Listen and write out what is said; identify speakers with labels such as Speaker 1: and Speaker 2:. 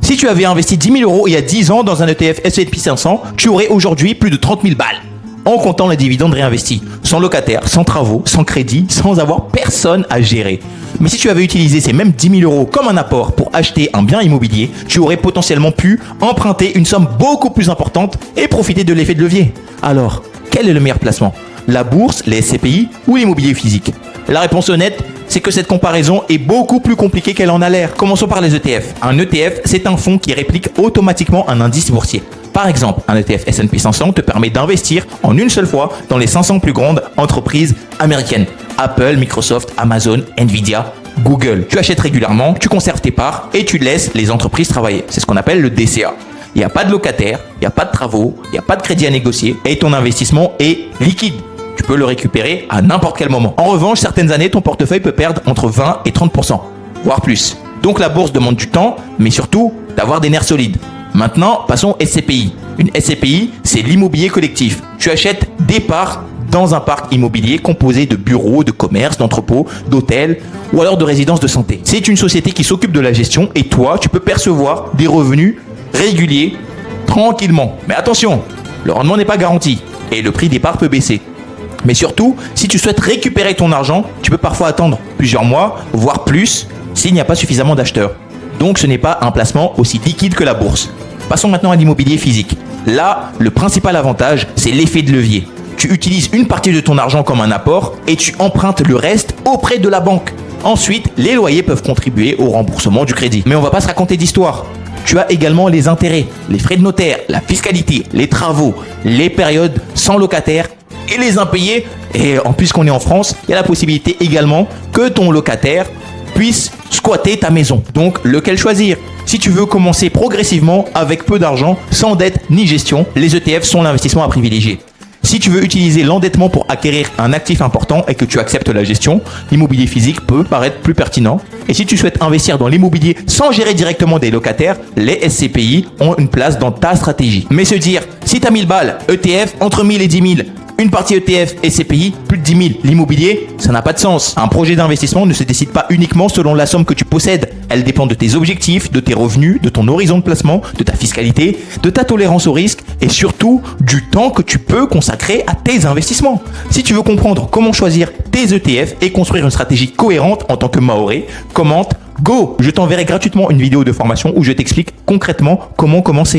Speaker 1: Si tu avais investi 10 000 € il y a 10 ans dans un ETF S&P 500, tu aurais aujourd'hui plus de 30 000 balles. En comptant les dividendes réinvestis, sans locataire, sans travaux, sans crédit, sans avoir personne à gérer. Mais si tu avais utilisé ces mêmes 10 000 € comme un apport pour acheter un bien immobilier, tu aurais potentiellement pu emprunter une somme beaucoup plus importante et profiter de l'effet de levier. Alors, quel est le meilleur placement? La bourse, les SCPI ou l'immobilier physique? La réponse honnête, c'est que cette comparaison est beaucoup plus compliquée qu'elle en a l'air. Commençons par les ETF. Un ETF, c'est un fonds qui réplique automatiquement un indice boursier. Par exemple, un ETF S&P 500 te permet d'investir en une seule fois dans les 500 plus grandes entreprises américaines. Apple, Microsoft, Amazon, Nvidia, Google. Tu achètes régulièrement, tu conserves tes parts et tu laisses les entreprises travailler. C'est ce qu'on appelle le DCA. Il n'y a pas de locataire, il n'y a pas de travaux, il n'y a pas de crédit à négocier et ton investissement est liquide. Tu peux le récupérer à n'importe quel moment. En revanche, certaines années, ton portefeuille peut perdre entre 20 et 30%, voire plus. Donc la bourse demande du temps, mais surtout d'avoir des nerfs solides. Maintenant, passons aux SCPI. Une SCPI, c'est l'immobilier collectif. Tu achètes des parts dans un parc immobilier composé de bureaux, de commerces, d'entrepôts, d'hôtels ou alors de résidences de santé. C'est une société qui s'occupe de la gestion et toi, tu peux percevoir des revenus réguliers tranquillement. Mais attention, le rendement n'est pas garanti et le prix des parts peut baisser. Mais surtout, si tu souhaites récupérer ton argent, tu peux parfois attendre plusieurs mois, voire plus, s'il n'y a pas suffisamment d'acheteurs. Donc ce n'est pas un placement aussi liquide que la bourse. Passons maintenant à l'immobilier physique. Là, le principal avantage, c'est l'effet de levier. Tu utilises une partie de ton argent comme un apport et tu empruntes le reste auprès de la banque. Ensuite, les loyers peuvent contribuer au remboursement du crédit. Mais on ne va pas se raconter d'histoire. Tu as également les intérêts, les frais de notaire, la fiscalité, les travaux, les périodes sans locataire et les impayés. Et en plus qu'on est en France, il y a la possibilité également que ton locataire puisse squatter ta maison. Donc, lequel choisir? Si tu veux commencer progressivement avec peu d'argent, sans dette ni gestion, les ETF sont l'investissement à privilégier. Si tu veux utiliser l'endettement pour acquérir un actif important et que tu acceptes la gestion, l'immobilier physique peut paraître plus pertinent. Et si tu souhaites investir dans l'immobilier sans gérer directement des locataires, les SCPI ont une place dans ta stratégie. Mais se dire, si tu as 1000 balles, ETF entre 1000 et 10 000, une partie ETF et SCPI, plus de 10 000. L'immobilier, ça n'a pas de sens. Un projet d'investissement ne se décide pas uniquement selon la somme que tu possèdes. Elle dépend de tes objectifs, de tes revenus, de ton horizon de placement, de ta fiscalité, de ta tolérance au risque et surtout du temps que tu peux consacrer à tes investissements. Si tu veux comprendre comment choisir tes ETF et construire une stratégie cohérente en tant que Maoré, commente Go! Je t'enverrai gratuitement une vidéo de formation où je t'explique concrètement comment commencer.